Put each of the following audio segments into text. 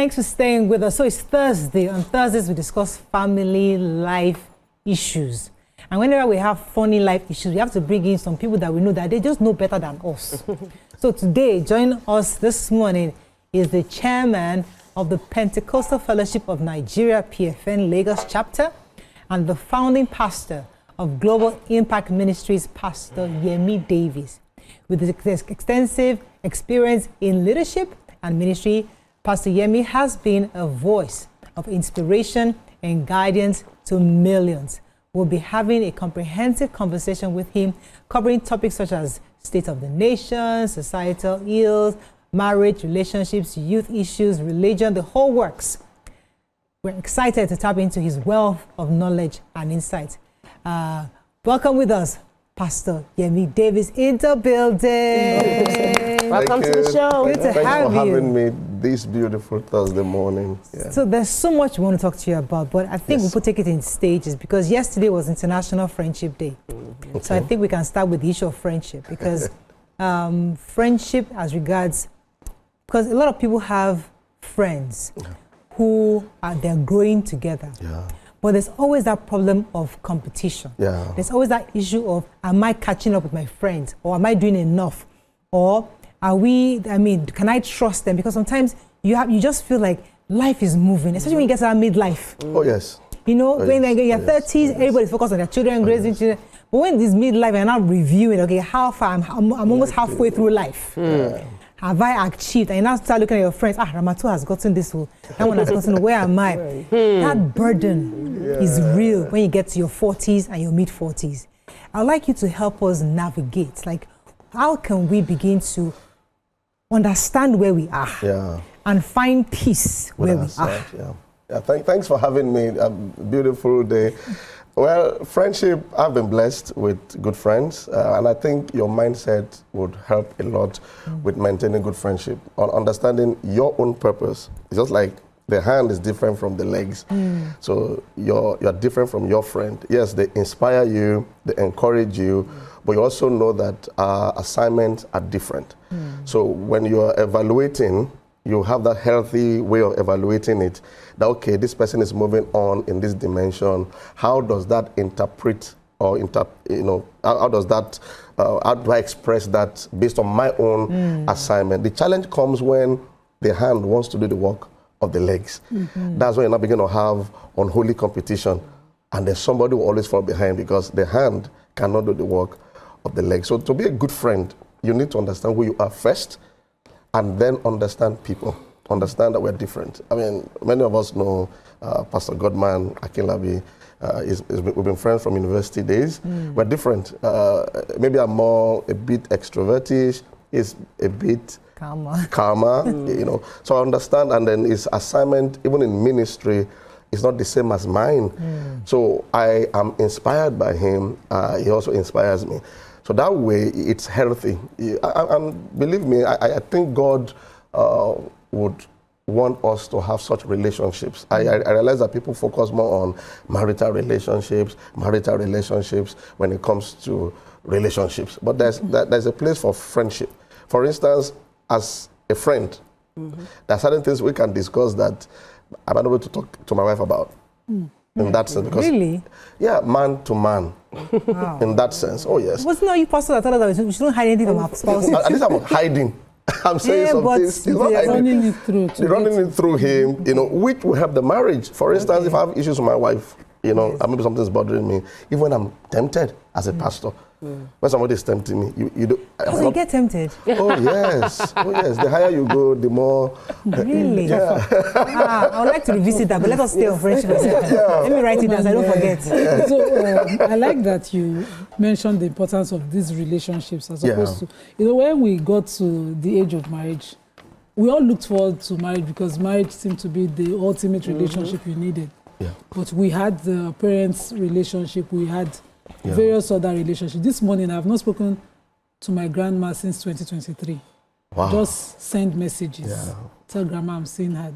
Thanks for staying with us. So it's Thursday. On Thursdays, we discuss family life issues. And whenever we have funny life issues, we have to bring in some people that we know that they just know better than us. So today, join us this morning is the chairman of the Pentecostal Fellowship of Nigeria, PFN Lagos chapter, and the founding pastor of Global Impact Ministries, Pastor Yemi Davids. With his extensive experience in leadership and ministry, Pastor Yemi has been a voice of inspiration and guidance to millions. We'll be having a comprehensive conversation with him, covering topics such as state of the nation, societal ills, marriage, relationships, youth issues, religion, the whole works. We're excited to tap into his wealth of knowledge and insight. Welcome with us, Pastor Yemi Davids in the building. Welcome to the show. Good to have you. Thanks for having me this beautiful Thursday morning. Yeah. So there's so much we want to talk to you about, but I think we'll take it in stages because yesterday was International Friendship Day. Okay. So I think we can start with the issue of friendship because friendship as regards, because a lot of people have friends who they're growing together. Yeah. But there's always that problem of competition. Yeah. There's always that issue of, am I catching up with my friends? Or am I doing enough? Or can I trust them? Because sometimes you just feel like life is moving, especially when you get to that midlife. Oh, yes. You know, when they get your 30s, everybody's focused on their children, raising children. But when this midlife, you're not reviewing, okay, how far, I'm almost halfway through life. Have I achieved? And you now start looking at your friends. Ramato has gotten this one. That one has gotten, where am I? That burden is real when you get to your 40s and your mid-40s. I'd like you to help us navigate. Like, how can we begin to understand where we are and find peace where we are? Thanks for having me. A beautiful day. Well, friendship, I've been blessed with good friends, and I think your mindset would help a lot with maintaining good friendship, on understanding your own purpose. It's just like the hand is different from the legs. So you're different from your friend. Yes, they inspire you, they encourage you, but you also know that assignments are different. So when you're evaluating, you have that healthy way of evaluating it. That, okay, this person is moving on in this dimension. How does that interpret or how does that, how do I express that based on my own assignment? The challenge comes when the hand wants to do the work of the legs. That's when you're not beginning to have unholy competition. And then somebody will always fall behind because the hand cannot do the work of the legs. So to be a good friend, you need to understand who you are first, and then understand people, understand that we're different. I mean, many of us know Pastor Godman Akinlabi. We've been friends from university days. We're different. Maybe I'm a bit extrovertish. He's a bit calmer. You know. So I understand, and then his assignment, even in ministry, is not the same as mine. So I am inspired by him. He also inspires me. So that way, it's healthy. And believe me, I think God would want us to have such relationships. I realize that people focus more on marital relationships when it comes to relationships. But there's a place for friendship. For instance, as a friend, there are certain things we can discuss that I'm not able to talk to my wife about. In that sense, because yeah, man to man. Wow. In that sense, oh yes. Wasn't it you pastor that told us that we shouldn't hide anything from our spouses? At least I'm hiding. I'm saying something. They're running it through. They're running it through him, which will help the marriage. For instance, if I have issues with my wife, maybe something's bothering me, even when I'm tempted as a pastor. When somebody is tempting me, you do. So you get tempted? Oh yes. The higher you go, the more. Really? Yeah. I would like to revisit that, but let us stay on friendship. Let me write it down so I don't forget. So I like that you mentioned the importance of these relationships as opposed to, when we got to the age of marriage, we all looked forward to marriage because marriage seemed to be the ultimate relationship you needed. Yeah. But we had the parents' relationship, we had various other relationships. This morning, I have not spoken to my grandma since 2023. Wow. Just send messages. Yeah. Tell grandma I'm seeing her.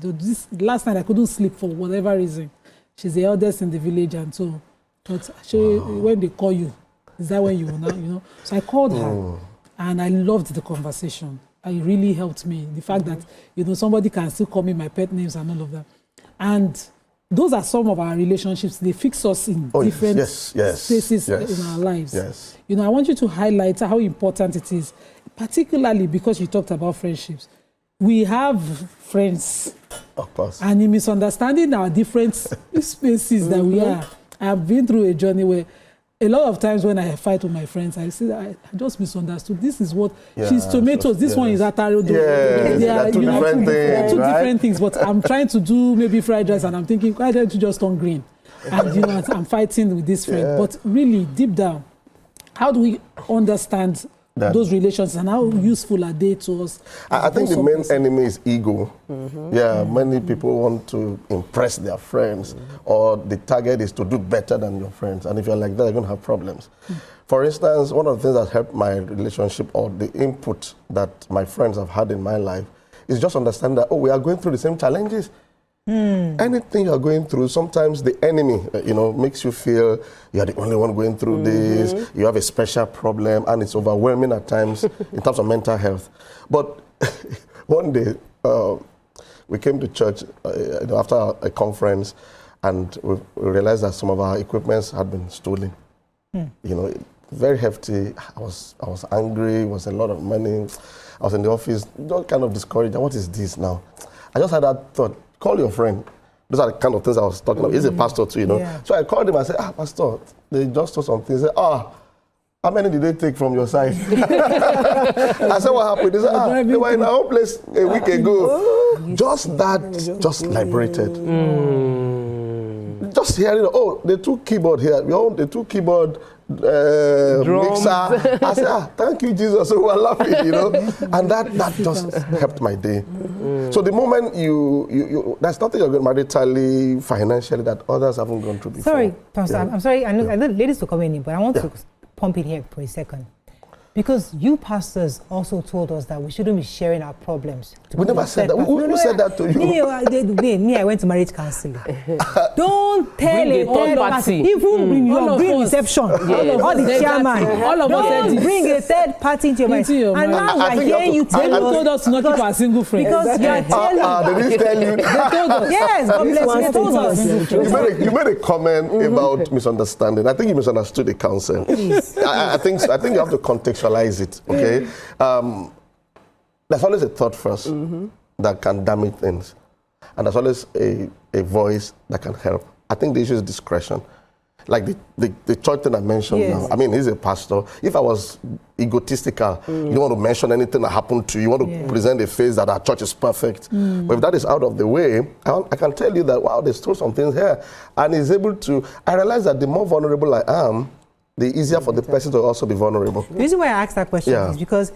Last night, I couldn't sleep for whatever reason. She's the eldest in the village, and so, but when they call you, is that when you will now, So I called her, and I loved the conversation. it really helped me. The fact that, you know, somebody can still call me my pet names and all of that. And those are some of our relationships. They fix us in different spaces in our lives. Yes. You know, I want you to highlight how important it is, particularly because you talked about friendships. We have friends. Of course. And in misunderstanding our different spaces that we are. I've been through a journey where a lot of times when I fight with my friends, I say I just misunderstood. This is what she's tomatoes. This one is ataro. They are two different things. Two different things. But I'm trying to do maybe fried rice, and I'm thinking, why don't you just turn green? And you know, I'm fighting with this friend. But really, deep down, how do we understand those relations and how useful are they to us? I think the main enemy is ego. Yeah, many people want to impress their friends, or the target is to do better than your friends. And if you're like that, you're going to have problems. For instance, one of the things that helped my relationship, or the input that my friends have had in my life, is just understand that, we are going through the same challenges. Anything you're going through, sometimes the enemy, you know, makes you feel you're the only one going through this, you have a special problem, and it's overwhelming at times in terms of mental health. But one day, we came to church after a conference, and we realized that some of our equipments had been stolen. You know, very hefty. I was angry, it was a lot of money. I was in the office, just kind of discouraged. What is this now? I just had that thought. Call your friend. Those are the kind of things I was talking about. He's a pastor too, you know. Yeah. So I called him and said, Pastor, they just saw something. He said, how many did they take from your side? I said, what happened? He said, they were in our own place a week ago. Just that, just liberated. Just hearing, they took keyboard here. They took keyboard, mixer. I said, thank you, Jesus. So we were laughing, you know. And that just helped my day. So the moment you there's nothing you're going maritally, financially, that others haven't gone through before. Sorry, Pastor, I'm sorry. I know ladies to come in, but I want to pump it here for a second. Because you pastors also told us that we shouldn't be sharing our problems. We never said that. Who said that to you? Me, I went to marriage counseling. Don't tell a third party. Even your bring reception. All the chairman. Don't bring a third party into your marriage. And now we're hearing you tell us. They told us to not keep our single friends. Because you are telling. They didn't tell you. They told us. Yes, God bless you. They told us. You made a comment about misunderstanding. I think you misunderstood the counsel. I think you have to contextualize it, okay? There's always a thought first that can damage things. And there's always a voice that can help. I think the issue is discretion. Like the church thing I mentioned now. I mean, he's a pastor. If I was egotistical, you don't want to mention anything that happened to you. You want to present a face that our church is perfect. But if that is out of the way, I can tell you that, wow, there's still some things here. And he's able to, I realize that the more vulnerable I am, the easier for the person to also be vulnerable. The reason why I asked that question is because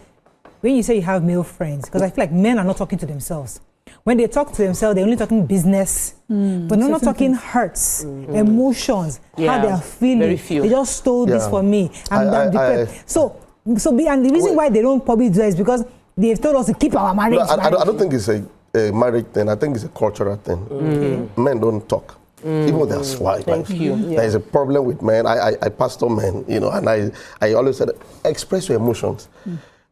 when you say you have male friends, because I feel like men are not talking to themselves. When they talk to themselves, they're only talking business, but they're not talking hurts, emotions, how they are feeling. Very few. They just stole this for me. I'm depressed. And the reason why they don't probably do that is because they've told us to keep our marriage. No, I don't think it's a marriage thing. I think it's a cultural thing. Men don't talk. Even with their wife. Thank you. There is a problem with men. I pastor men, you know, and I always said, express your emotions.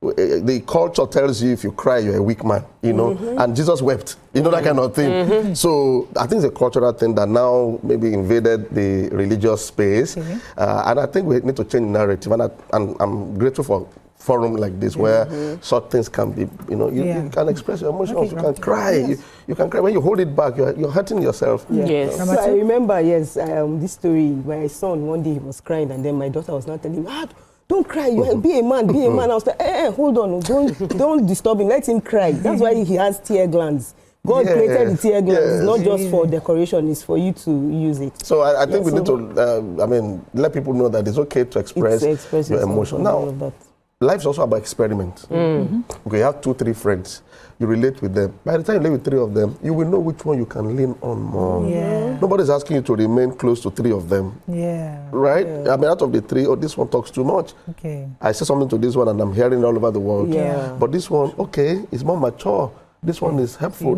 The culture tells you if you cry, you're a weak man, you know, and Jesus wept, you know, that kind of thing. So I think it's a cultural thing that now maybe invaded the religious space. And I think we need to change the narrative. And I'm grateful for forum like this where such things can be, you know, you can express your emotions, you can cry, you can cry. When you hold it back, you're hurting yourself. Yes. So I remember, this story, my son, one day he was crying and then my daughter was not telling him, don't cry, you be a man, be a man. I was like, hold on, don't disturb him, let him cry. That's why he has tear glands. God created the tear glands. It's not just for decoration, it's for you to use it. So I think we need to, let people know that it's okay to express your emotion. Now, life's also about experiment. Okay, you have 2-3 friends. You relate with them. By the time you live with 3 of them, you will know which one you can lean on more. Nobody's asking you to remain close to 3 of them. Right? I mean, out of the 3, this one talks too much. I say something to this one and I'm hearing it all over the world. But this one, is more mature. This one is helpful.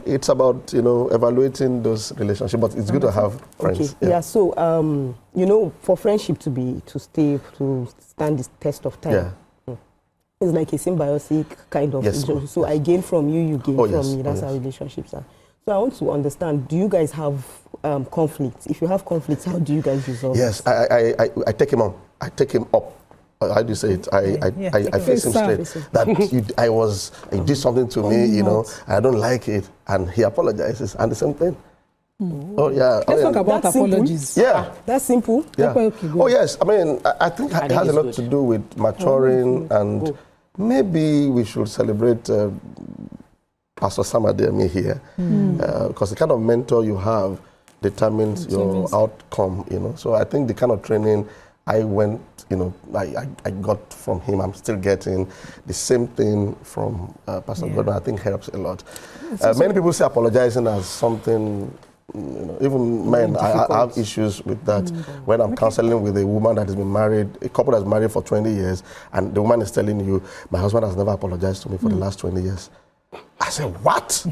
It's about, you know, evaluating those relationships, but it's good to have friends. So, you know, for friendship to stand the test of time, It's like a symbiotic kind of Yes, relationship. So I gain from you, you gain from me. That's how yes. relationships are. So I want to understand, do you guys have conflicts? If you have conflicts, how do you guys resolve Yes, it? I take him on. I take him up. How do you say it? I face him straight. That he did something to me, you know, I don't like it. And he apologizes. And the same thing. Oh, yeah. Let's talk about That's apologies. simple. Yeah. That's simple. Yeah. Okay, go. Oh, yes. I mean, I think it has a lot to do with maturing, and maybe we should celebrate Pastor Sam Adeyemi here, because the kind of mentor you have determines your outcome, you know. So I think the kind of training I went, you know, I got from him, I'm still getting the same thing from Pastor Gordon. I think helps a lot. Many people say apologizing as something, you know, even men, I have issues with that. When I'm counseling with a woman that has been married, a couple that's married for 20 years, and the woman is telling you, my husband has never apologized to me for the last 20 years. I said, what?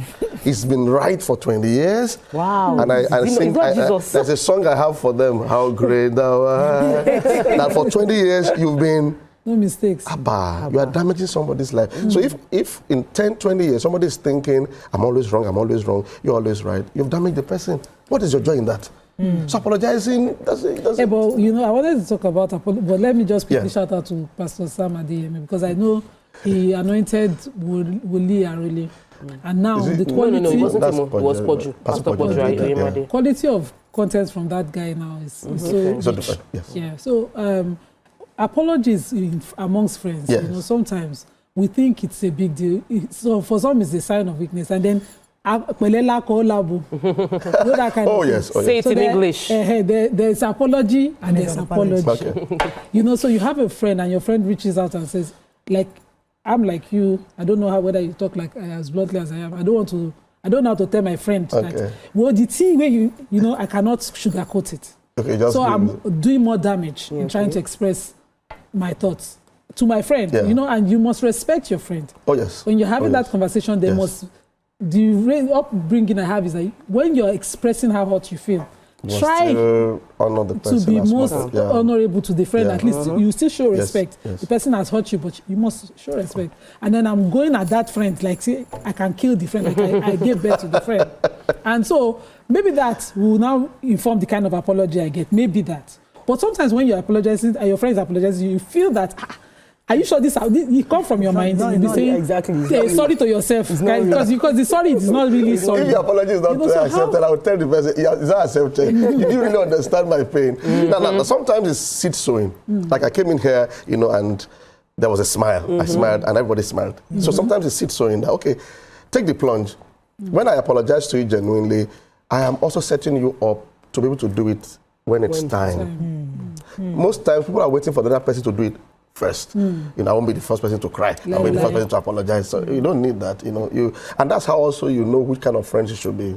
He's been right for 20 years? Wow. And I sing, there's a song I have for them, how great thou art. That for 20 years you've been... No mistakes. Abba, you are damaging somebody's life. So if in 10, 20 years somebody is thinking, I'm always wrong, you're always right, you've damaged the person. What is your joy in that? So apologizing, doesn't... Yeah, but you know, I wanted to talk about but let me just quickly shout out to Pastor Sam Adeyemi, because I know he anointed Wuli Arole. And now the quality... No, it wasn't him. It was Poju. Pastor Poju. The quality of content from that guy now is so rich. Yes. Yeah, so apologies amongst friends. You know, sometimes we think it's a big deal. So for some, it's a sign of weakness. And then... you know, that kind of yes. Say it in English. There's apology and there's apology. Okay. You know, so you have a friend and your friend reaches out and says, like, I'm like you. I don't know whether you talk like as bluntly as I am. I don't know how to tell my friend that, well, the thing where you know, I cannot sugarcoat it. Okay, so I'm doing more damage in trying to express my thoughts to my friend, you know, and you must respect your friend. Oh, yes. When you're having that conversation, they must... The upbringing I have is like, when you're expressing how hot you feel, try honor the person to be most honorable to the friend. At least you still show respect. The person has hurt you, but you must show respect. And then I'm going at that friend, like, say, I can kill the friend, like I gave birth to the friend. And so maybe that will now inform the kind of apology I get. Maybe that. But sometimes when you're apologizing and your friend is apologizing, you feel that, are you sure this come from your mind? Exactly. Sorry to yourself, because the sorry is not really sorry. If your apology is not accepted, I will tell the person, it's not accepted. You didn't really understand my pain. Now, sometimes it's seed sowing. Like I came in here, you know, and there was a smile. I smiled and everybody smiled. So sometimes it's seed sowing. That, okay, take the plunge. When I apologize to you genuinely, I am also setting you up to be able to do it when it's time. Most times people are waiting for the other person to do it first. You know, I won't be the first person to cry. I'll be the first person to apologize. So you don't need that, you know. And that's how also you know which kind of friends you should be.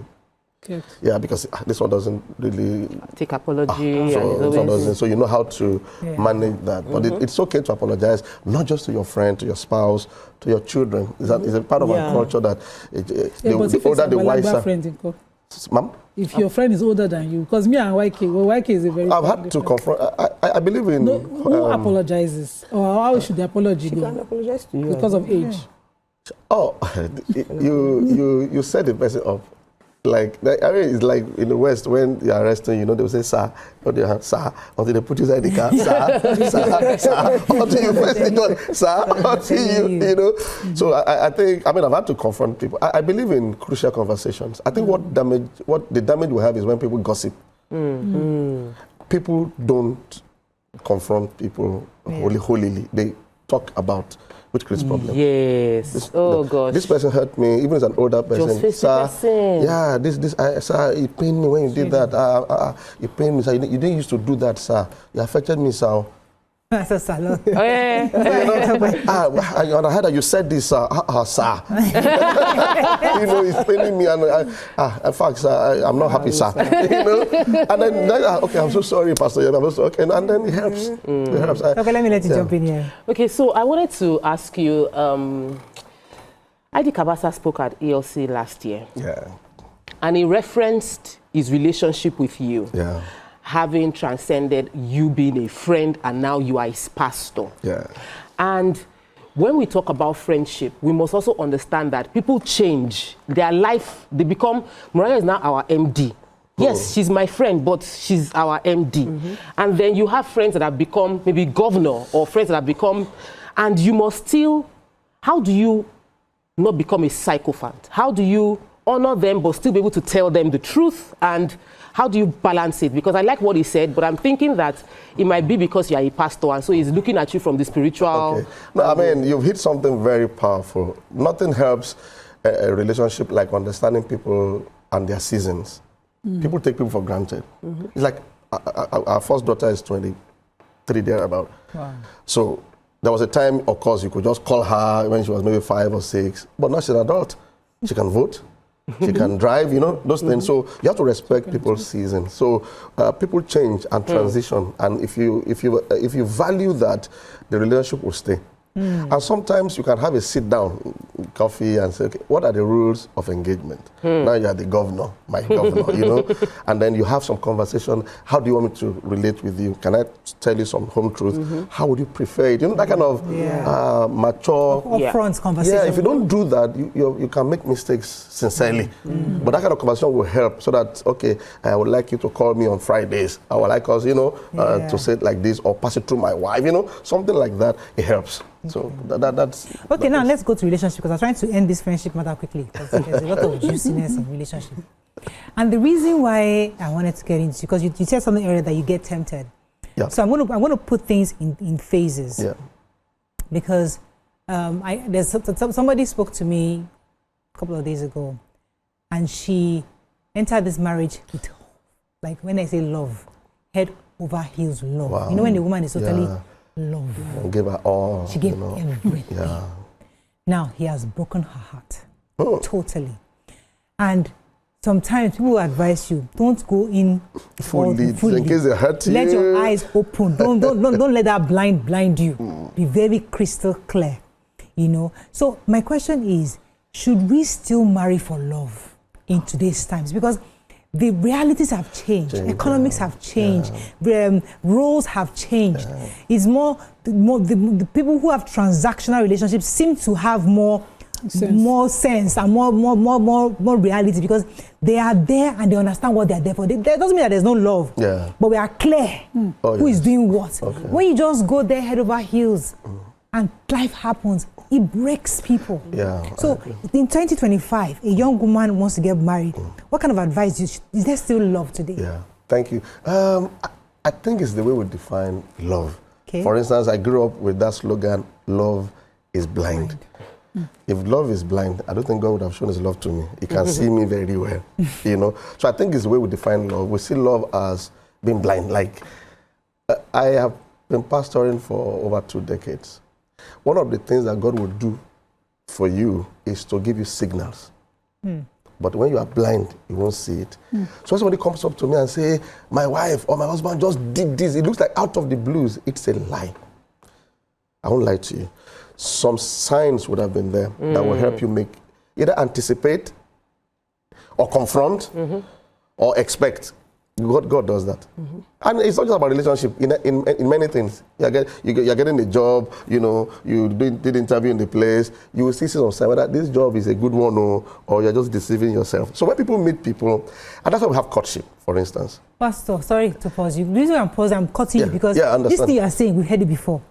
Okay. Yeah, because this one doesn't really take apology. So you know how to manage that. But it's okay to apologize, not just to your friend, to your spouse, to your children. It's a part of our culture that the older, the wiser. Ma'am? If your friend is older than you, because me and YK is a very... I've had to confront... I believe in... No, who apologizes? Or how should the apology go? She can apologize to you. Because of age. Oh, you set the person up. Like, I mean, it's like in the West, when you're arresting, you know, they will say, sir, sir, until they put you inside the car, sir, until you press the gun, sir, until you know. So I think, I mean, I've had to confront people. I believe in crucial conversations. I think what the damage we have is when people gossip. People don't confront people holily. They talk about, which creates problems. Yes. Gosh. This person hurt me, even as an older person. Just sir, yeah, sir, it pained me when you did that. It pained me, sir. You didn't used to do that, sir. You affected me, sir. That's a salon. And I heard that you said this, sir. You know, it's paining me. And in fact, sir, I'm not happy, sir. You know? And then, okay, I'm so sorry, Pastor. Okay, and then it helps. It helps. Okay, let me let you jump in here. Okay, so I wanted to ask you, Adi Kabasa spoke at ELC last year. Yeah. And he referenced his relationship with you. Yeah. Having transcended you being a friend and now you are his pastor. Yeah. And when we talk about friendship, we must also understand that people change. Their life, they become, Mariah is now our MD. Yes, she's my friend, but she's our MD. And then you have friends that have become maybe governor, or friends that have become, and you must still, how do you not become a sycophant? How do you honor them but still be able to tell them the truth? And how do you balance it? Because I like what he said, but I'm thinking that it might be because you're a pastor, and so he's looking at you from the spiritual. Okay. No, I mean, you've hit something very powerful. Nothing helps a relationship like understanding people and their seasons. People take people for granted. It's like our first daughter is 23 thereabout. Wow. So there was a time, of course, you could just call her when she was maybe 5 or 6, but now she's an adult. She can vote. She can drive, those things. So you have to respect people's seasons. So people change and transition, and if you value that, the relationship will stay. And sometimes you can have a sit down, coffee, and say, okay, what are the rules of engagement? Now you are the governor, my governor, and then you have some conversation. How do you want me to relate with you? Can I tell you some home truth? How would you prefer it? That kind of mature, upfront conversation. Yeah, if you don't do that, you can make mistakes sincerely. But that kind of conversation will help, so that, okay, I would like you to call me on Fridays. I would like us, to say it like this, or pass it through my wife, something like that. It helps. So that's... Okay, now let's go to relationship, because I'm trying to end this friendship matter quickly, because there's a lot of juiciness in relationship. And the reason why I wanted to get into, because you said something earlier that you get tempted. Yeah. So I'm going to put things in phases. Yeah. Because somebody spoke to me a couple of days ago, and she entered this marriage with, like, when I say love, head over heels love. Wow. When the woman is totally love. And give her all. She gave everything. Yeah. Now he has broken her heart. Totally. And sometimes people will advise you, don't go in fully. In case they hurt you. Let your eyes open. Don't let that blind you. Be very crystal clear. So my question is, should we still marry for love in today's times? Because the realities have changed. Economics have changed. Roles have changed. It's more the people who have transactional relationships seem to have more sense and more reality, because they are there and they understand what they are there for. That doesn't mean that there's no love, but we are clear who is doing what. Okay. When you just go there head over heels and life happens, it breaks people. Yeah. So in 2025, a young woman wants to get married. What kind of advice is there still love today? Yeah. Thank you. I think it's the way we define love. Okay. For instance, I grew up with that slogan, love is blind. If love is blind, I don't think God would have shown his love to me. He can see me very well, So I think it's the way we define love. We see love as being blind. Like, I have been pastoring for over 2 decades. One of the things that God will do for you is to give you signals. But when you are blind, you won't see it. So when somebody comes up to me and say, my wife or my husband just did this, it looks like out of the blues, it's a lie. I won't lie to you. Some signs would have been there that will help you either anticipate or confront or expect. God does that. And it's not just about relationship. In many things, you're getting a job, you did interview in the place, you will see some sign whether this job is a good one or you're just deceiving yourself. So when people meet people, and that's why we have courtship, for instance. Pastor, sorry to pause you. The reason I'm pausing, I'm cutting you because this thing you are saying, we've heard it before.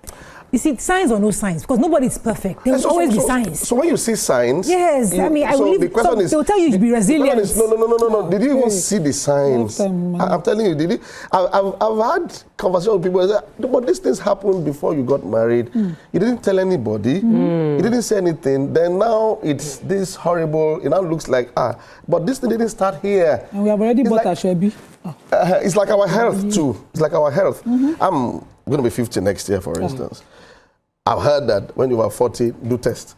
You see, signs or no signs, because nobody is perfect. There will always be signs. So when you see signs... Yes, I will leave... They'll tell you to be resilient. No. Did you even see the signs? I'm telling you, did you? I've had conversations with people that say, but these things happened before you got married. You didn't tell anybody. You didn't say anything. Then now it's this horrible... It now looks like, but this thing didn't start here. And we have already bought a Shebi. It's like our health, too. It's like our health. I'm going to be 50 next year, for instance. I've heard that when you are 40, do test.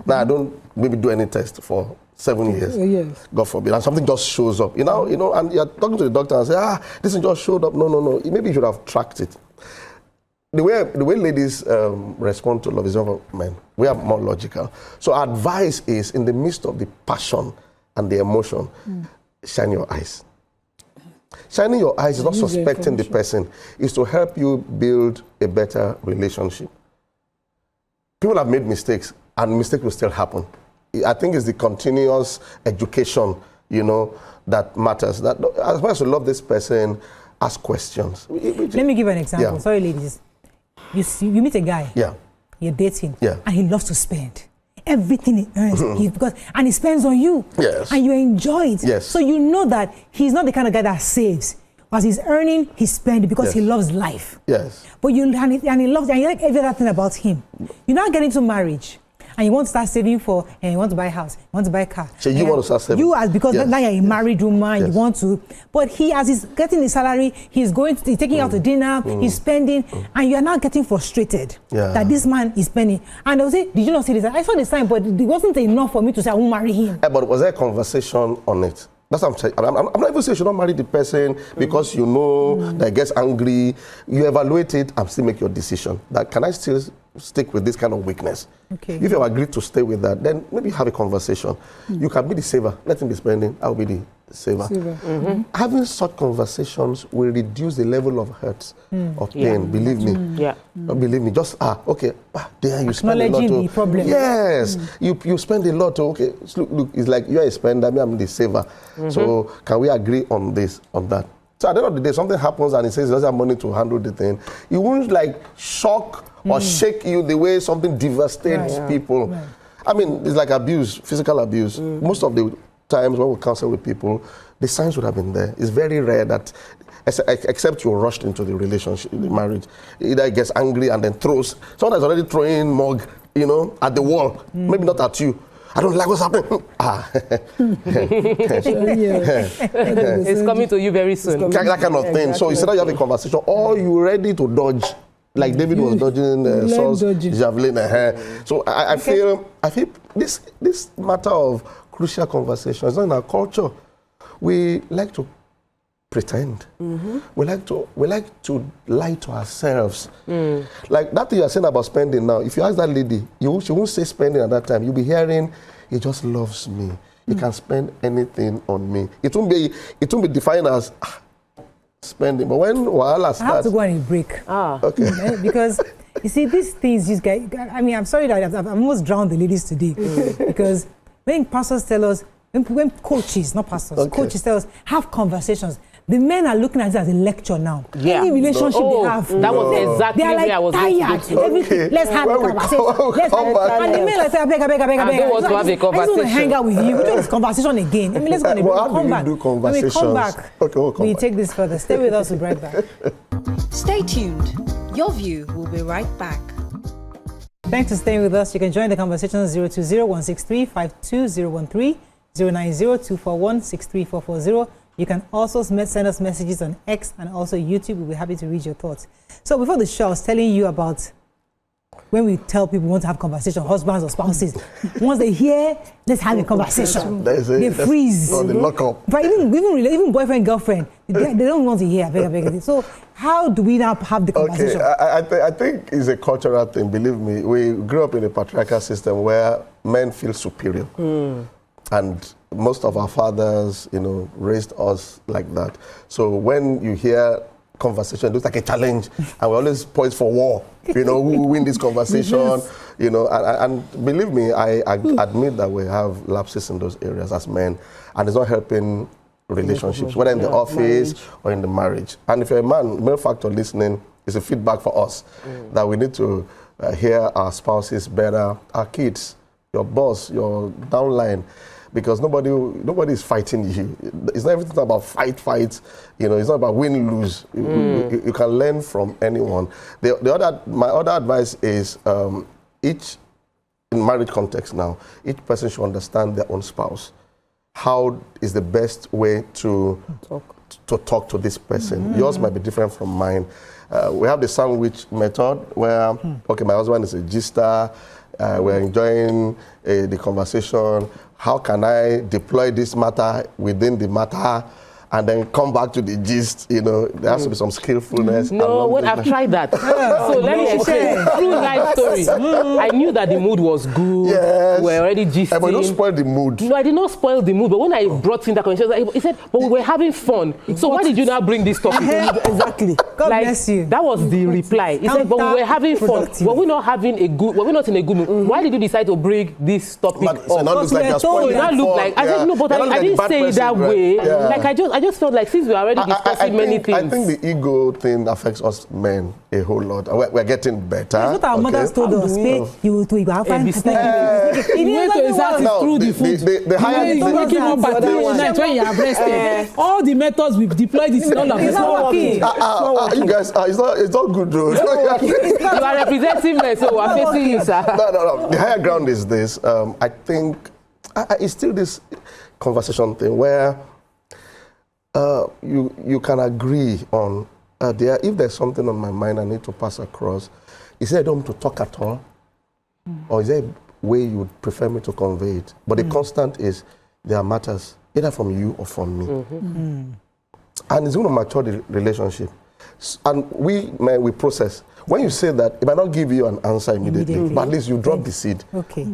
Now I don't maybe do any test for 7 years. Yes. God forbid. And something just shows up, and you're talking to the doctor and say, this thing just showed up. No. Maybe you should have tracked it. The way ladies respond to love is not men. We are more logical. So our advice is, in the midst of the passion and the emotion, shine your eyes. Shining your eyes is not suspecting the person. It's to help you build a better relationship. people have made mistakes, and mistakes will still happen. I think it's the continuous education, you know, that matters. That as much as you love this person, ask questions. Let me give you an example. Yeah. Sorry, ladies. You meet a guy. Yeah. You're dating. Yeah. And he loves to spend. Everything he earns, and he spends on you. Yes. And you enjoy it. Yes. So you know that he's not the kind of guy that saves. As he's earning, he's spending because he loves life. Yes. But you and he loves, and you like every other thing about him. You now get into marriage, and you want to start saving for, and you want to buy a house, you want to buy a car. So you want to start saving? You as because now you're a married woman, you want to. But he, as he's getting his salary, he's taking out to dinner, he's spending, and you are now getting frustrated that this man is spending. And they'll say, "Did you not see this? I saw the sign, but it wasn't enough for me to say I won't marry him." But was there a conversation on it? That's what I'm saying. I'm not even saying you should not marry the person because you know that gets angry. You evaluate it and still make your decision. That can I still stick with this kind of weakness? Okay. If you agree to stay with that, then maybe have a conversation. You can be the saver. Let him be spending. I'll be the saver. Having such conversations will reduce the level of hurt, of pain. Believe me. Believe me. Just okay. There you spend a lot. Acknowledging the problem. Yes. You spend a lot. Okay. Look. It's like you are a spender. Me, I'm the saver. So can we agree on this, on that? So at the end of the day, something happens and he says he doesn't have money to handle the thing. It won't like shock or shake you the way something devastates people. Right. I mean, it's like abuse, physical abuse. Most of the times when we counsel with people, the signs would have been there. It's very rare that, except you're rushed into the relationship, the marriage, either he gets angry and then throws. Someone is already throwing mug, you know, at the wall. Maybe not at you. I don't like what's happening. It's coming to you very soon. That kind of thing. So instead of you have a conversation, or you're ready to dodge, like David was dodging Saul's javelin. So I feel this matter of crucial conversations is not in our culture. We like to pretend. We like to lie to ourselves. Like that thing you're saying about spending now. If you ask that lady, she won't say spending at that time. You'll be hearing, he just loves me. He can spend anything on me. It won't be defined as spending. But when Wahala starts, I have to go on a break. Okay. Because you see, these things, these guys. I mean, I'm sorry that I've almost drowned the ladies today because when pastors tell us, when coaches, not pastors, coaches tell us, have conversations. The men are looking at it as a lecture now. Any relationship they have. That was exactly where I was tired. Everything. Let's have a conversation. And the men are saying, I beg. I don't want to have a conversation. I just want to hang out with you. We do this conversation again. I mean, let's go on a break. Come back. When we come back, we take this further. Stay with us. We'll be right back. Stay tuned. Your View will be right back. Thanks for staying with us. You can join the conversation 020-163-52013, 090-241-63440. You can also send us messages on X and also YouTube. We'll be happy to read your thoughts. So before the show, I was telling you about when we tell people we want to have conversation, husbands or spouses. Once they hear, let's have a conversation. They freeze. Or they lock up. But even boyfriend, girlfriend, they don't want to hear. Beg. So how do we now have the conversation? Okay, I think it's a cultural thing. Believe me, we grew up in a patriarchal system where men feel superior. And most of our fathers, raised us like that. So when you hear conversation, it looks like a challenge, and we always poise for war. Who will win this conversation? And believe me, I admit that we have lapses in those areas as men, and it's not helping relationships, whether in the office or in the marriage. And if you're a man, male factor listening is a feedback for us that we need to hear our spouses better, our kids, your boss, your downline. Because nobody is fighting you. It's not everything about fight. It's not about win, lose. You can learn from anyone. My other advice is in marriage context now, each person should understand their own spouse. How is the best way to talk to this person? Yours might be different from mine. We have the sandwich method where, my husband is a gister. We're enjoying the conversation. How can I deploy this matter within the matter? and then come back to the gist. You know, there has to be some skillfulness. No, when I've tried that. So let me explain. Through life story, I knew that the mood was good. Yes. We're already gisting. But don't spoil the mood. No, I did not spoil the mood. But when I brought in that conversation, he said, "But we were having fun. So why did you now bring this topic?" Exactly. God bless you. That was the reply. He said, "But we were having fun. Were we not having a good? Were we not in a good mood? Why did you decide to bring this topic But up?" so now looks like you're spoiling It now looked like I said no, but I didn't say it that way. Like I just felt like since we are already discussing many things. I think the ego thing affects us men a whole lot. We're getting better. That's what our mothers told us. You have fun. Through the food. The higher you wake him up at night when you are breastfed. All the methods we've deployed is all of It's not working. you guys, it's not good though. You are representing me, so we're facing you, sir. No. The higher ground is this. I think it's still this conversation thing where you can agree on if there's something on my mind I need to pass across. Is there a time to talk at all, or is there a way you would prefer me to convey it? But the constant is there are matters either from you or from me, and it's going to mature the relationship. And we process. When you say that, it might not give you an answer immediately. But at least you drop the seed. Okay.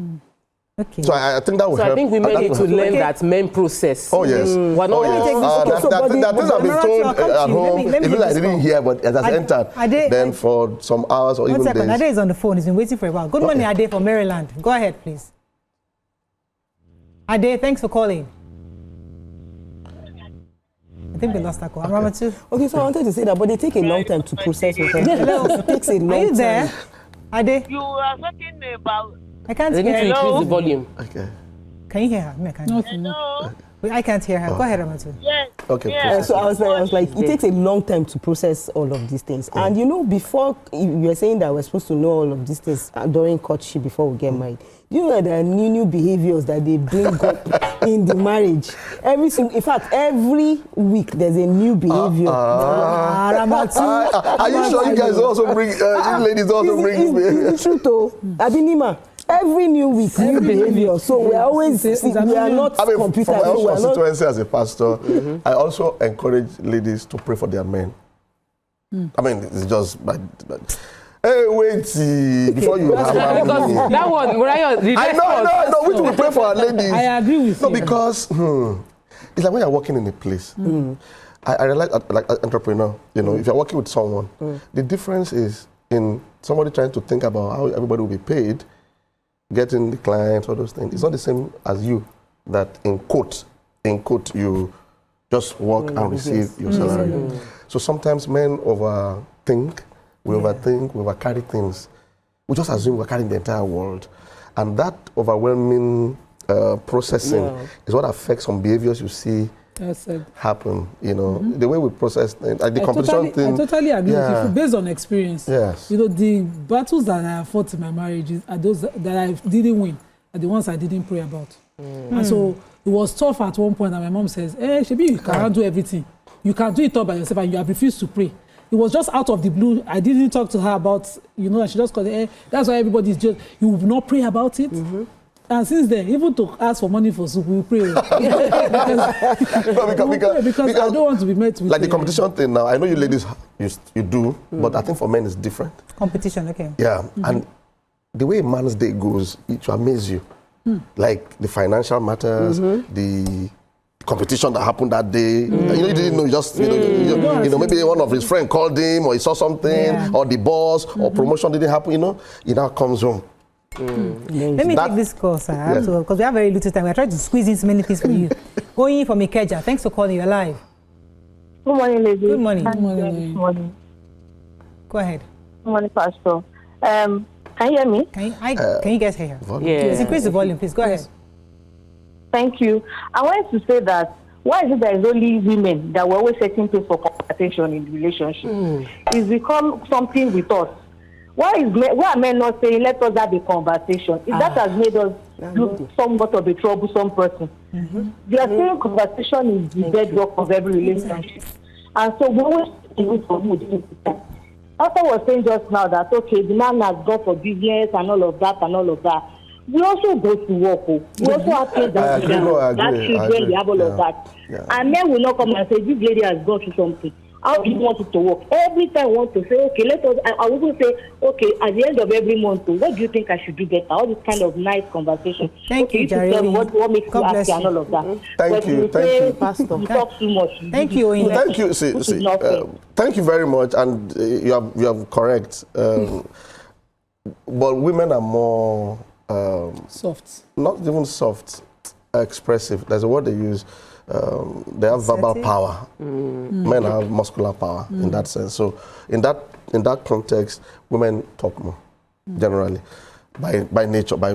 So I think that will help. I think we may need to learn that men process. Oh yes. We're not that things have been told at home. Even I didn't hear, but it has entered. Then for some hours or even days. 1 second. Ade is on the phone. He's been waiting for a while. Good morning, Ade from Maryland. Go ahead, please. Ade, thanks for calling. I think we lost that call. Ramatu. Okay, so I wanted to say that, but they take a long time to process. It takes a long time. Are you there? Ade? You are talking about... I can't They need hear to her. increase the volume. Okay. Can you hear her? I can't. Hello? I can't hear her. Go ahead, Ramatu. Yes. Okay. Yes. So I was like, it takes a long time to process all of these things. And you know, before you were saying that we're supposed to know all of these things during courtship before we get married. You know that there are new behaviors that they bring up in the marriage. In fact, every week there's a new behavior. Ramatu. Are you sure you guys also bring, you ladies also bring behavior? It's true though. Abinima. Every new week, new behavior. So we are always, we are not computers. From my own constituency as a pastor, I also encourage ladies to pray for their men. I mean, it's just, hey, wait, before you have Because that one, Mariah, I know, we will pray for our ladies. I agree with you. No, because it's like when you're working in a place. I realize, like an entrepreneur, you know, if you're working with someone, the difference is in somebody trying to think about how everybody will be paid, getting the clients, all those things. It's not the same as you, that in quote, you just work and receive your salary. So sometimes men overthink, we overcarry things. We just assume we're carrying the entire world. And that overwhelming processing is what affects some behaviors you see happen, you know, the way we process things, like the competition thing. I totally agree with you. Based on experience, yes. You know, the battles that I have fought in my marriages are those that I didn't win, are the ones I didn't pray about. And so it was tough at one point, and my mom says, hey, Shebi, you can't do everything. You can do it all by yourself, and you have refused to pray. It was just out of the blue. I didn't talk to her about, you know, and she just called it, that's why everybody's just, you will not pray about it. And since then, even to ask for money for soup, we pray. because I don't want to be met with... Like the competition thing now, I know you ladies, you do, but I think for men it's different. Competition, okay. Yeah, and the way a man's day goes, it will amaze you. Like the financial matters, the competition that happened that day. You know, you didn't know, just, you know, maybe one of his friends called him, or he saw something, or the boss, or promotion didn't happen, you know, he now comes home. Let me take this call, sir, because we have very little time. We're trying to squeeze in so many things for you. Going in from Ikeja, thanks for calling. You're live. Good morning, ladies. Good morning. Good morning. Go ahead. Good morning, Pastor. Can you hear me? Can you guys hear her? Yeah. Please increase the volume, please. Go ahead. Thank you. I wanted to say that why is it that it's only women that we're always setting place for conversation in the relationship? It's become something with us. Why are men not saying, let us have a conversation? If that has made us look somewhat of a troublesome person. They are saying conversation is the bedrock of every relationship. And so we always do it for mood. Pastor was saying just now that, okay, the man has gone for business and all of that. we also go to work. We also have things that we have children, we have all of that. Yeah. And men will not come and say, this lady has gone through something. How do you want it to work? Every time I want to say, okay, let us, I will say, okay, at the end of every month, what do you think I should do better? All this kind of nice conversation. Thank you, Jerry. Tell me what makes you happy and all of that. Thank you, Pastor. You talk too much. Thank you, Oyin. Thank you. Thank you very much, and you have correct. But women are more soft. Not even soft, expressive. There's a word they use. They have verbal power. Men have muscular power in that sense. So in that context, women talk more generally, by nature, by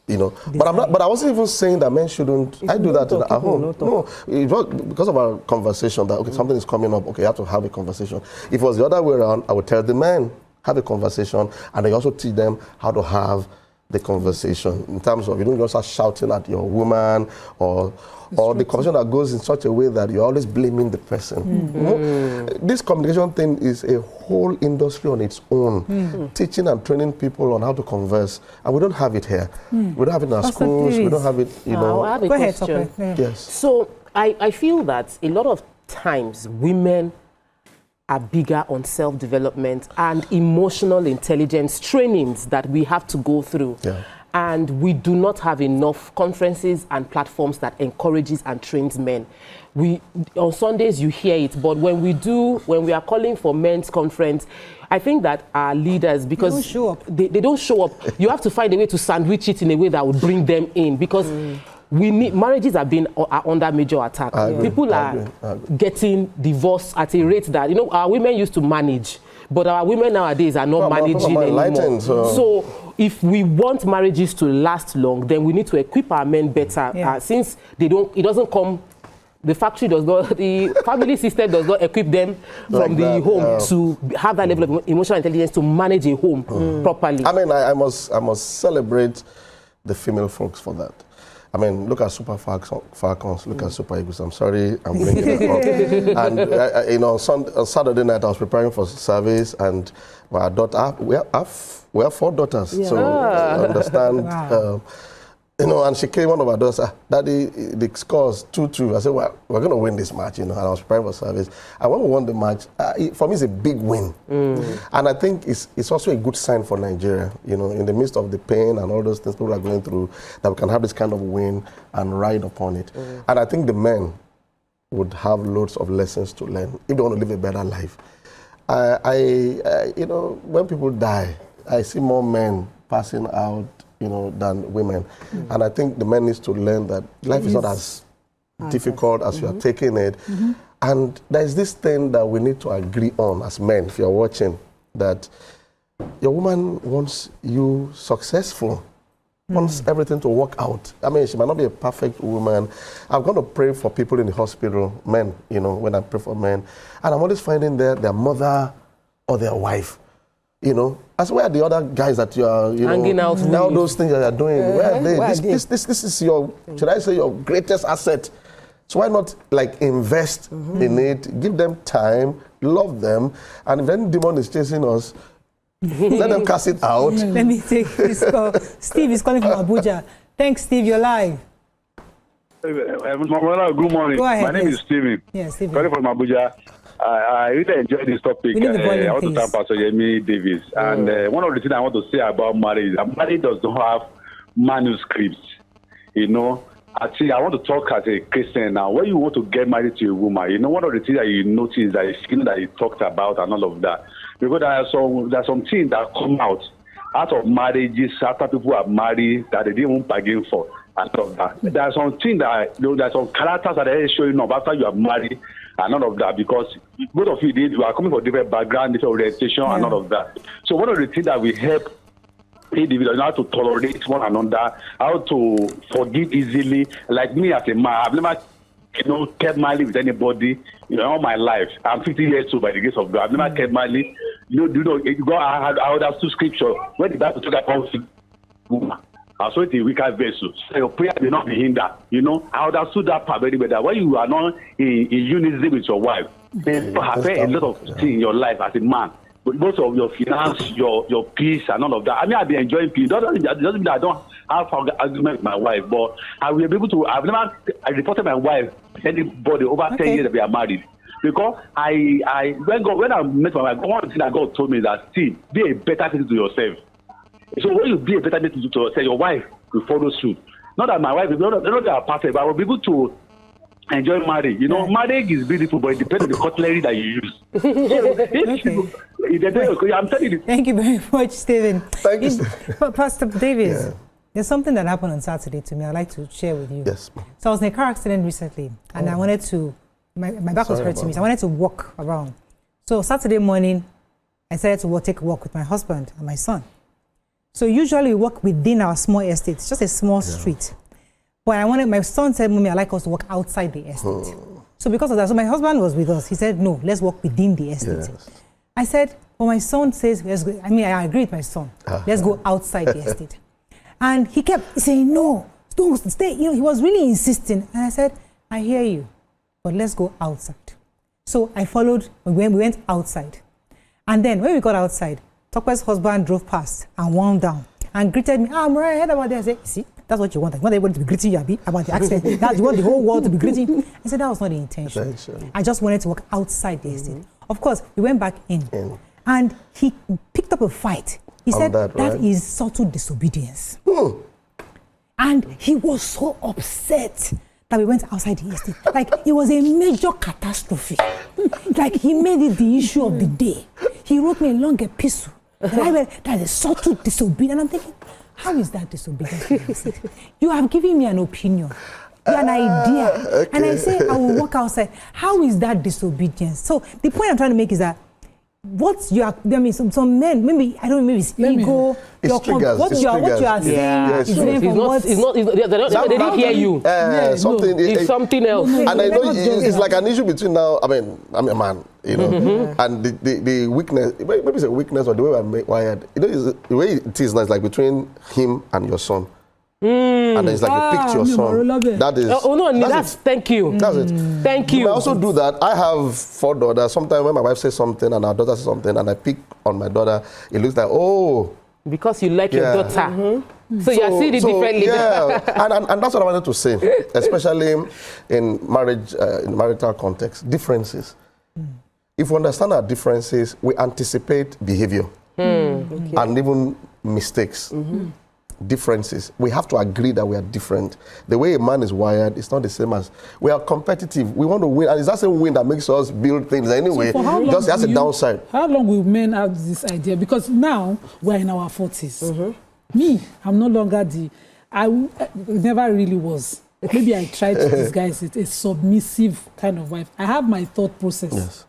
you know. But I wasn't even saying that men shouldn't. I do that at home. No, it was because of our conversation that something is coming up. Okay, you have to have a conversation. If it was the other way around, I would tell the men, have a conversation, and I also teach them how to have the conversation in terms of you don't just start shouting at your woman or the conversation that goes in such a way that you're always blaming the person. You know? This communication thing is a whole industry on its own, teaching and training people on how to converse, and we don't have it here. We don't have it in our schools. We don't have it, you know. I have a question. Yes. So I feel that a lot of times women are bigger on self-development and emotional intelligence trainings that we have to go through. Yeah. And we do not have enough conferences and platforms that encourages and trains men. On Sundays you hear it, but when we are calling for men's conference, I think that our leaders, because they don't show up. They don't show up. You have to find a way to sandwich it in a way that would bring them in, because marriages are under major attack. People are getting divorced at a rate that, you know, our women used to manage, but our women nowadays are not managing anymore. So if we want marriages to last long, then we need to equip our men better. Since it doesn't come, the family system does not equip them from the home to have that level of emotional intelligence to manage a home properly. I mean, I must celebrate the female folks for that. I mean, look at Super Falcons, look at Super Eagles. I'm sorry, I'm bringing it up. And, you know, on Saturday night, I was preparing for service, and my daughter, we have 4 daughters. Yeah. So I understand. Wow. You know, and she came, one of our daughters, Daddy, the score's 2-2. I said, well, we're going to win this match, you know, and I was preparing for service. And when we won the match, for me, it's a big win. And I think it's also a good sign for Nigeria, you know, in the midst of the pain and all those things people are going through, that we can have this kind of win and ride upon it. And I think the men would have loads of lessons to learn if they want to live a better life. You know, when people die, I see more men passing out, you know, than women. And I think the men needs to learn that life is not as difficult as you are taking it. And there's this thing that we need to agree on as men, if you're watching, that your woman wants you successful, wants everything to work out. I mean, she might not be a perfect woman. I'm going to pray for people in the hospital, men, you know, when I pray for men. And I'm always finding their mother or their wife. You know, as where are the other guys that you are, you hanging know, out now those things that you are doing? Where are they? Where are This is your, should I say, your greatest asset. So why not like invest in it, give them time, love them, and if any demon is chasing us, let them cast it out. Let me take this call. Steve is calling from Abuja. Thanks, Steve. You're live. Good morning. Go ahead, My name is Steven. Yes, Steven. Calling from Abuja. I really enjoyed this topic. I want to thank Pastor Yemi Davids. And one of the things I want to say about marriage is that marriage does not have manuscripts. You know, I want to talk as a Christian now. When you want to get married to a woman, you know, one of the things that you notice that is skin that you talked about and all of that. Because there are some things that come out of marriages after people are married that they didn't even bargain for and all of that. There are some things that, you know, there are some characters that are showing up after you are married and all of that, because both of you are coming from different background, different orientation and all of that. So one of the things that we help individuals how to tolerate one another, how to forgive easily. Like me as a man, I've never, you know, kept married with anybody, you know, all my life. I'm 50 years old by the grace of God. I've never kept married. You know, I would have two scripture. When the Bible talk about woman, I saw it in weaker vessel. So your prayer may not be hindered. You know, I understood that part very well. When you are not in unison with your wife, then you have a lot of things in your life as a man most of your finance, your peace, and all of that. I mean, I've been enjoying peace. It doesn't mean that I don't have argument with my wife, but I will be able to. I reported my wife anybody over 10 years that we are married. Because when I met my wife, one thing that God told me is that, see, be a better person to yourself. So when you be a better person to yourself, your wife will follow suit. Not that my wife, not that they are perfect, but I will be able to enjoy marriage. You know, marriage is beautiful, but it depends on the cutlery that you use. I'm telling you. Thank you very much, Stephen. Thank you, Pastor Davids. There's something that happened on Saturday to me I'd like to share with you. Yes. So I was in a car accident recently, and I wanted to, my back was hurting me, so I wanted to walk around. So Saturday morning, I decided to take a walk with my husband and my son. So usually we walk within our small estate. It's just a small street. But my son said, Mommy, I'd like us to walk outside the estate. So because of that, so my husband was with us. He said, no, let's walk within the estate. Yes. I said, well, my son says, let's go. I mean, I agree with my son. Let's go outside the estate. And he kept saying, no, don't stay. You know, he was really insisting. And I said, I hear you, but let's go outside. So I followed, we went outside. And then when we got outside, Tokwe's husband drove past and wound down and greeted me. Mariah, I heard about that. I said, see, that's what you want. You want everybody to be greeting you about the accident. You want the whole world to be greeting. I said, that was not the intention. I just wanted to walk outside the estate. Of course, we went back in. And he picked up a fight. He said, that is subtle disobedience. And he was so upset that we went outside the estate. Like, it was a major catastrophe. Like, he made it the issue of the day. He wrote me a long epistle. And I read, that is subtle disobedience. And I'm thinking, how is that disobedience? You have given me an opinion, an idea. And I say, I will walk outside. How is that disobedience? So the point I'm trying to make is that some men, maybe, I don't know, maybe it's ego. What you are saying is different from what... They didn't hear you. It's something else. And I know it's like an issue between now, I mean, I'm a man, you know, and the weakness, maybe it's a weakness or the way I'm wired, you know, the way it is now is like between him and your son. And it's like you picked your son. That is. Thank you. That's it. Thank you. I also do that. I have 4 daughters. Sometimes when my wife says something and our daughter says something and I pick on my daughter, it looks like, oh. Because you like your daughter. So you see it differently. Yeah. and that's what I wanted to say, especially in marriage, in marital context, differences. If we understand our differences, we anticipate behavior and even mistakes. Differences. We have to agree that we are different. The way a man is wired is not the same as we are competitive. We want to win, and it's that same win that makes us build things anyway. So just has a downside. How long will men have this idea? Because now we're in our 40s. Me, I'm no longer I never really was. Maybe I tried to disguise it, a submissive kind of wife. I have my thought process.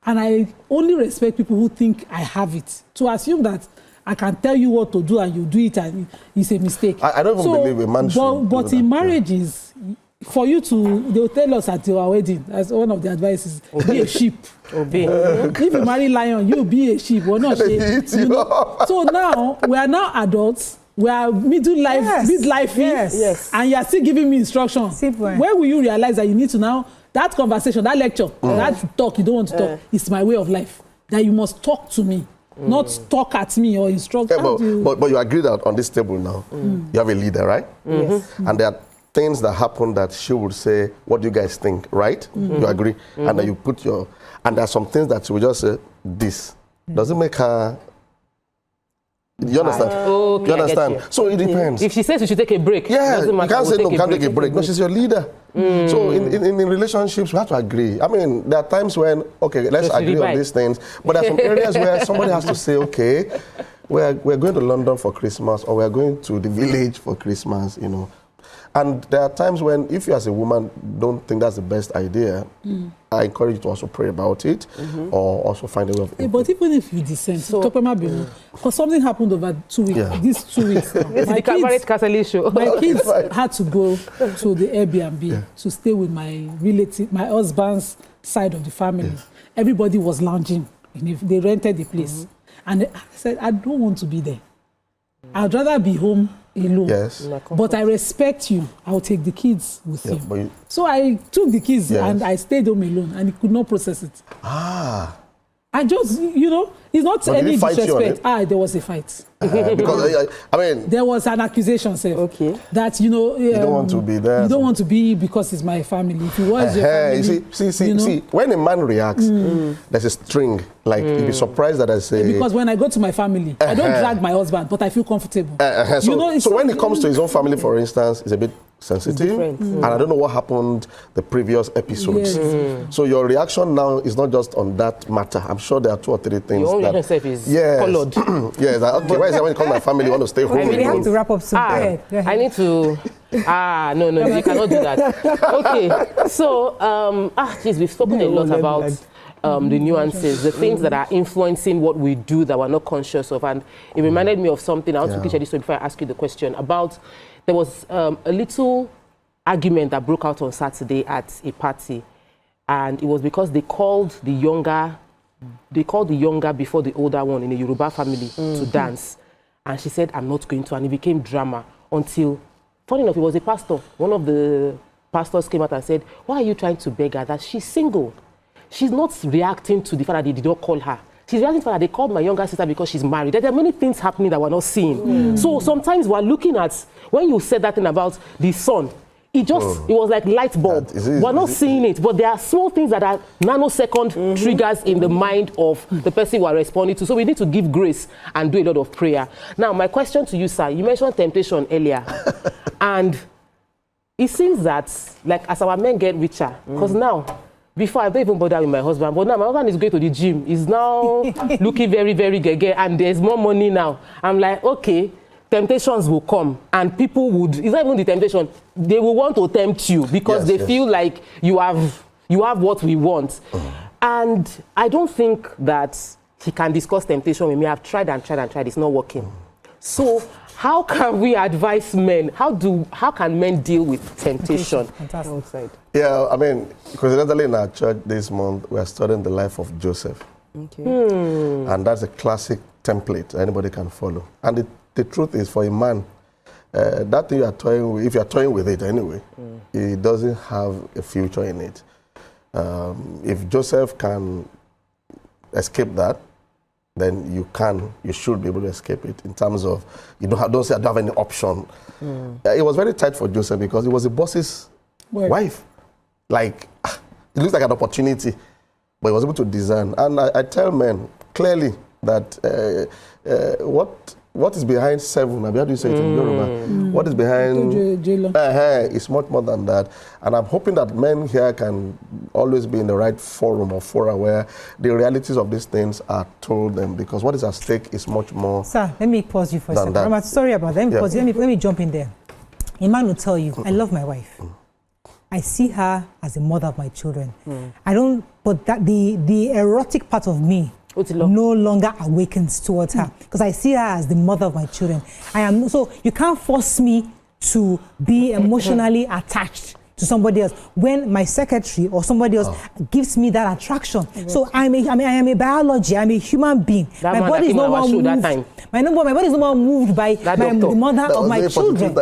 And I only respect people who think I have it. To assume that I can tell you what to do and you do it and it's a mistake. I don't even believe a man should. But in marriages, for you to, they'll tell us at your wedding, as one of the advices, be a sheep. If you marry lion, you be a sheep. We're not sheep. So now, we are now adults. We are midlife, and you are still giving me instructions. Where will you realize that you need to now, that conversation, that lecture, that talk you don't want to talk, is my way of life. That you must talk to me. Not talk at me or instruct. But you agree that on this table now, you have a leader, right? Yes. And there are things that happen that she would say, what do you guys think, right? You agree? And then you put and there are some things that she will just say, this. Does it make her... You understand? Okay, you understand? So it depends. If she says you should take a break, you can't say no, can't take a break. No, she's your leader. So in relationships, we have to agree. I mean, there are times when, okay, let's agree on these things. But there are some areas where somebody has to say, okay, we're going to London for Christmas or we're going to the village for Christmas, you know. And there are times when, if you as a woman don't think that's the best idea, I encourage you to also pray about it or also find a way of... but even if you dissent, because something happened over 2 weeks, these 2 weeks. My kids had to go to the Airbnb to stay with my relative, my husband's side of the family. Everybody was lounging. They rented the place. And I said, I don't want to be there. I'd rather be home alone. Yes. But I respect you. I'll take the kids with you. So I took the kids and I stayed home alone and he could not process it. I just, it's not But any did he fight you on disrespect. There was a fight. Because, I mean... There was an accusation, sir. Okay. That, you don't want to be there. You don't want to be because it's my family. If it was your family... See, when a man reacts, there's a string. Like, you'll be surprised that I say... Because when I go to my family, I don't drag my husband, but I feel comfortable. So when it comes to his own family, for instance, it's a bit sensitive. And I don't know what happened the previous episodes. Yes. So your reaction now is not just on that matter. I'm sure there are 2 or 3 things. Your own relationship is colored. Yes. Okay, why is that when it comes to my family, you want to stay home? We have to wrap up soon. I need to... no, you cannot do that. Okay, so, geez, we've spoken a lot about the nuances, the things that are influencing what we do that we're not conscious of. And it reminded me of something. I want to picture this before I ask you the question about... There was a little argument that broke out on Saturday at a party, and it was because they called the younger before the older one in a Yoruba family to dance, and she said, "I'm not going to," and it became drama until, funny enough, it was a pastor. One of the pastors came out and said, "Why are you trying to beg her that she's single? She's not reacting to the fact that they did not call her. She's reacting to the fact that they called my younger sister because she's married." There are many things happening that we're not seeing. So sometimes we're looking at, when you said that thing about the son, it was like light bulb. We're not seeing it, but there are small things that are nanosecond triggers in the mind of the person we are responding to. So we need to give grace and do a lot of prayer. Now, my question to you, sir, you mentioned temptation earlier. And it seems that, like, as our men get richer, because now, before, I don't even bother with my husband, but now my husband is going to the gym. He's now looking very, very gege, and there's more money now. I'm like, okay, temptations will come, and people would, it's not even the temptation, they will want to tempt you because they feel like you have what we want. And I don't think that he can discuss temptation with me. I've tried and tried and tried, it's not working. So how can we advise men? How can men deal with temptation? Fantastic. Yeah, I mean, coincidentally in our church this month, we are studying the life of Joseph. Okay. And that's a classic template anybody can follow. And the truth is, for a man, that thing you are toying with, if you are toying with it anyway, it doesn't have a future in it. If Joseph can escape that, then you should be able to escape it in terms of, you don't say I don't have any option. It was very tight for Joseph because he was the boss's wife. Like, it looks like an opportunity, but he was able to discern. And I tell men clearly that what is behind 7, how do you say it in Yoruba? What is behind is much more than that. And I'm hoping that men here can always be in the right forum or fora where the realities of these things are told them, because what is at stake is much more. Sir, let me pause you for a second. I'm sorry about that. Let me jump in there. A man will tell you, I love my wife. I see her as a mother of my children. I don't, but that the erotic part of me no longer awakens towards her because I see her as the mother of my children. So you can't force me to be emotionally attached to somebody else when my secretary or somebody else gives me that attraction. So I am a biology, I'm a human being. My body is no more moved. My body is no more moved by the mother of my children.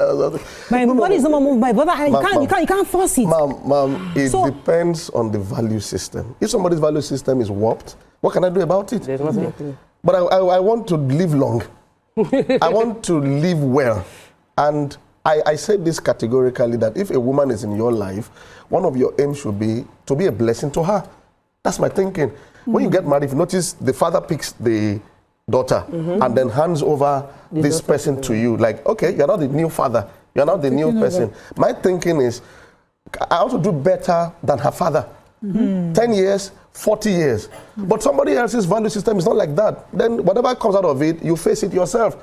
My body is no more moved by brother. You can't force it. Ma'am, it depends on the value system. If somebody's value system is warped, what can I do about it? There's nothing. But I want to live long. I want to live well. And I say this categorically, that if a woman is in your life, one of your aims should be to be a blessing to her. That's my thinking. When you get married, if you notice, the father picks the daughter and then hands over this person to you. Like, okay, you're not the new father. You're not the new person. My thinking is, I want to do better than her father. 10 years, 40 years. But somebody else's value system is not like that. Then whatever comes out of it, you face it yourself.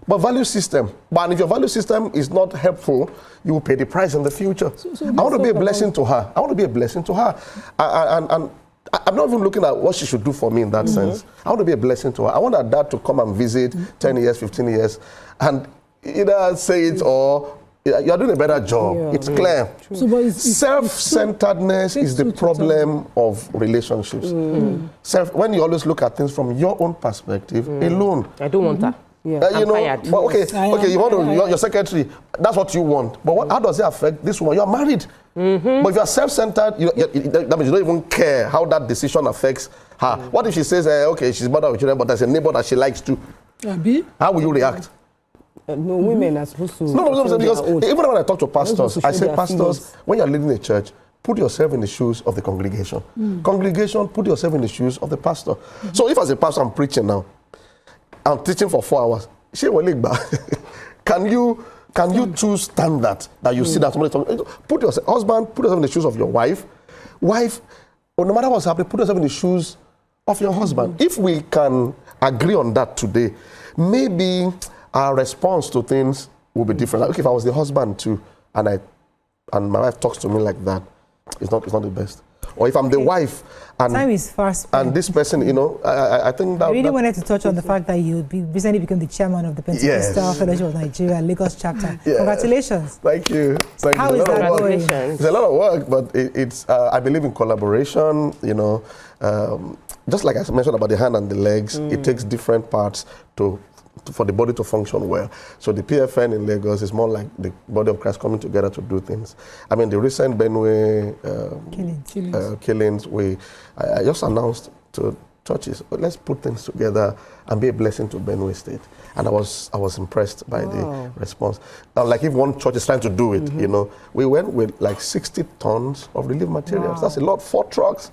But value system. But if your value system is not helpful, you will pay the price in the future. I want to be a blessing to her. I want to be a blessing to her. And I'm not even looking at what she should do for me in that sense. I want to be a blessing to her. I want her dad to come and visit 10 years, 15 years, and either say it or you're doing a better job. It's clear. So, self-centeredness is the problem of relationships. When you always look at things from your own perspective alone. I don't want that. I'm tired. But okay, you want your secretary, that's what you want. But how does it affect this woman? You're married. But if you're self-centered, that means you don't even care how that decision affects her. What if she says, okay, she's mother of children, but there's a neighbor that she likes too? How will you react? No, women are supposed to. No, because even when I talk to pastors, I say, pastors, when you're leading a church, put yourself in the shoes of the congregation. Congregation, put yourself in the shoes of the pastor. So if as a pastor I'm preaching now, I'm teaching for 4 hours, can you choose standard that you see that somebody talking? Put yourself, husband, put yourself in the shoes of your wife. Wife, no matter what's happening, put yourself in the shoes of your husband. If we can agree on that today, maybe our response to things will be different. Like, okay, if I was the husband too, and my wife talks to me like that, it's not the best. Or if I'm the wife and time is fast and this person, I think that I really wanted to touch on the fact that you recently became the chairman of the Pentecostal Fellowship of Nigeria Lagos chapter. Yeah. Congratulations. Thank you. How is that going? It's a lot of work, but it's I believe in collaboration. Just like I mentioned about the hand and the legs, it takes different parts for the body to function well. So the PFN in Lagos is more like the body of Christ coming together to do things. I mean, the recent Benue killings, I just announced to churches, let's put things together and be a blessing to Benue State. And I was impressed by the response. Like if one church is trying to do it, we went with like 60 tons of relief materials. That's a lot, 4 trucks.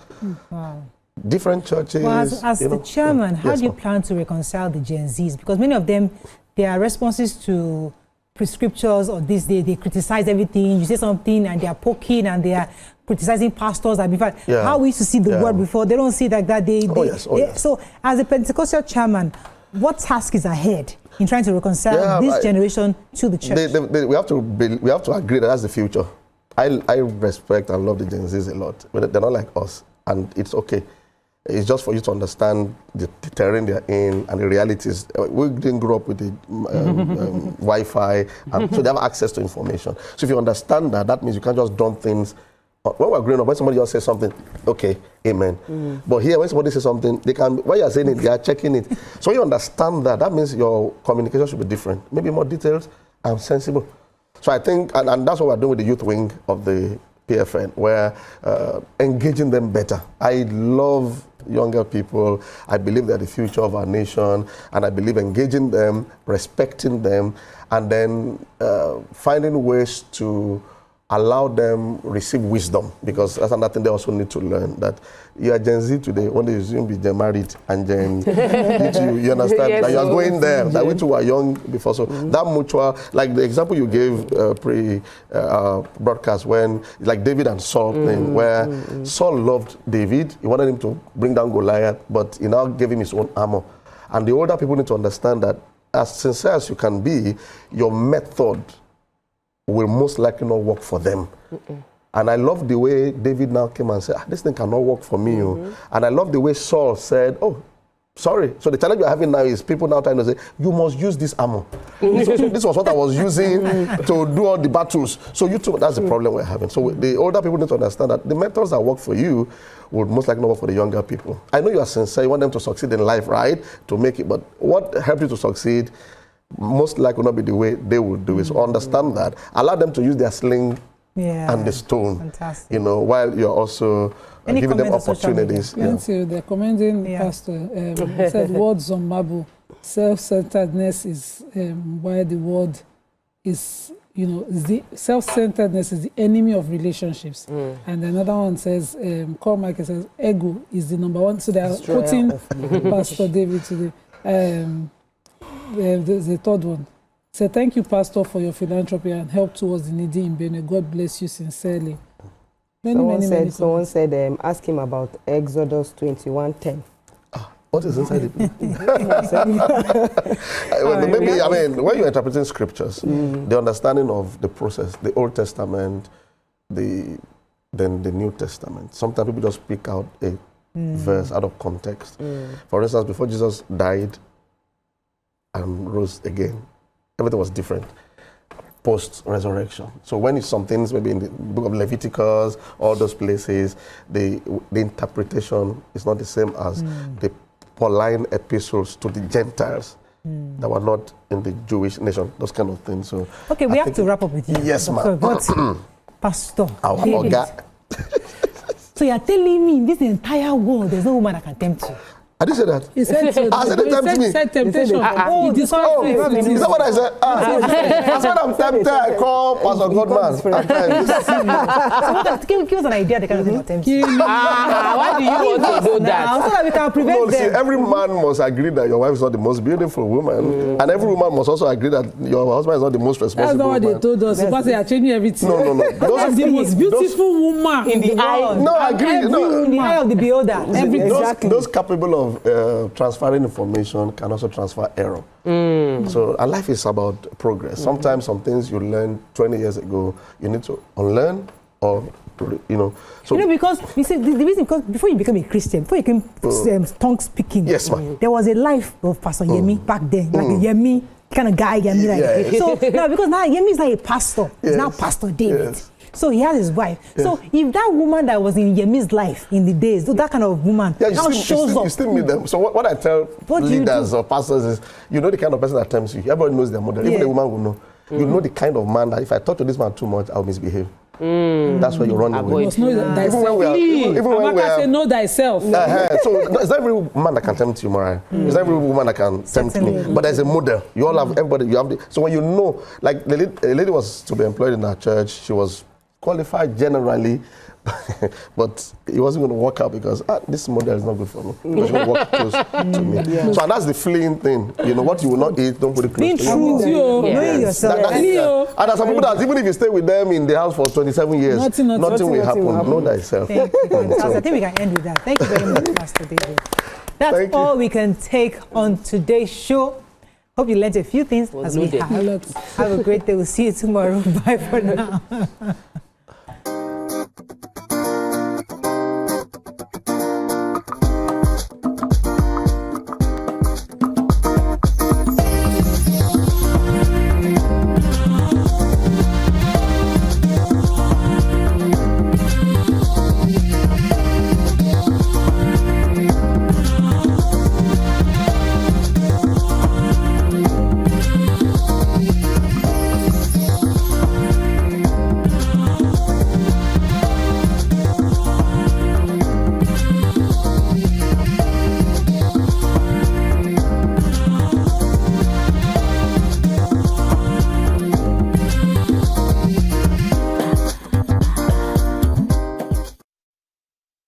Different churches. Well, as the chairman, how do you plan to reconcile the Gen Zs? Because many of them, their responses to prescriptures or this, they criticize everything. You say something and they are poking and they are criticizing pastors. How we used to see the word before, they don't see it like that. So, as a Pentecostal chairman, what task is ahead in trying to reconcile this generation to the church? We have to agree that that's the future. I respect and love the Gen Zs a lot, but they're not like us, and it's okay. It's just for you to understand the terrain they're in and the realities. We didn't grow up with the Wi-Fi, so they have access to information. So if you understand that, that means you can't just dump things. When we're growing up, when somebody else says something, okay, amen. But here, when somebody says something, they can, while you're saying it, they are checking it. So when you understand that, that means your communication should be different, maybe more detailed and sensible. So I think, and that's what we're doing with the youth wing of the PFN, where engaging them better. I love younger people. I believe they're the future of our nation, and I believe engaging them, respecting them, and then finding ways to allow them receive wisdom, because that's another thing they also need to learn, that you are Gen Z today, one day you'll be married, and then you understand yes, that you are going there, that we too were young before, so that mutual, like the example you gave broadcast when, like David and Saul thing, where Saul loved David, he wanted him to bring down Goliath, but he now gave him his own armor. And the older people need to understand that as sincere as you can be, your method will most likely not work for them. And I love the way David now came and said, this thing cannot work for me. And I love the way Saul said, oh, sorry. So the challenge you're having now is people now trying to say, you must use this armor. So this was what I was using to do all the battles. So you too, that's the problem we're having. So the older people need to understand that the methods that work for you would most likely not work for the younger people. I know you are sincere, you want them to succeed in life, right? To make it, but what helps you to succeed most likely will not be the way they will do it. So understand that. Allow them to use their sling and the stone. Fantastic. While you're also giving them opportunities. They're commending Pastor. Said words on marble. Self-centeredness is why the word is, self-centeredness is the enemy of relationships. And another one says, Cormac says, ego is the number one. So they are quoting Pastor David today. The third one. Say, thank you, Pastor, for your philanthropy and help towards the needy in Benue. God bless you sincerely. Someone said, ask him about Exodus 21:10. What is inside it? Maybe, when you're interpreting scriptures, the understanding of the process, the Old Testament, then the New Testament. Sometimes people just pick out a verse out of context. For instance, before Jesus died and rose again, everything was different post-resurrection. So when it's some things, maybe in the book of Leviticus, all those places, the interpretation is not the same as the Pauline epistles to the Gentiles that were not in the Jewish nation, those kind of things. So okay, we have to wrap up with you. Yes, ma'am. Pastor. So you're telling me in this entire world, there's no woman that can tempt you? I didn't say that. He said so. I said it tempts me. He said temptation. Oh, He this one. Is that what I said? I said I'm tempted. I call Pastor Godman. So give us an idea the kind of thing that tempts you. Why do you want to do that? So that we can prevent No, see, them. every man must agree that your wife is not the most beautiful woman, and every woman must also agree that your husband is not the most responsible That's not what they woman. told us. Because they are changing everything. No. That's the most beautiful woman In the eye. No, I agree. No, In the eye of the beholder. those capable of transferring information can also transfer error. So, and life is about progress. Sometimes some things you learned 20 years ago, you need to unlearn or, So, because you see, the reason, because before you became a Christian, before you became tongue speaking, yes, ma'am. there was a life of Pastor Yemi back then, like a Yemi kind of guy, Yemi. Like. So now, because now Yemi is not a pastor, he's now Pastor David. Yes. So he has his wife. Yes. So if that woman that was in Yemi's life in the days, that kind of woman, now shows up. You still meet them. So what I tell leaders or pastors is, you know the kind of person that tempts you. Everybody knows their model. Even the woman will know. You know the kind of man that if I talk to this man too much, I'll misbehave. That's why you run away. You must know thyself. Even when we are, say know thyself. so it's not every man that can tempt you, Mariah. It's not every woman that can tempt me. But there's a model. You all have, everybody, you have so when you know, like a lady was to be employed in our church, she was qualified generally, but it wasn't going to work out because this model is not good for me. Because you work close to me. Yeah. So and that's the fleeing thing. You know, what you will not eat, don't put it close Being to true, knowing yourself. And there's some people that even if you stay with them in the house for 27 years, nothing will happen. Know thyself. Thank you. I think we can end with that. Thank you very much, Pastor David. That's all we can take on today's show. Hope you learned a few things as we have. Have a great day. We'll see you tomorrow. Bye for now.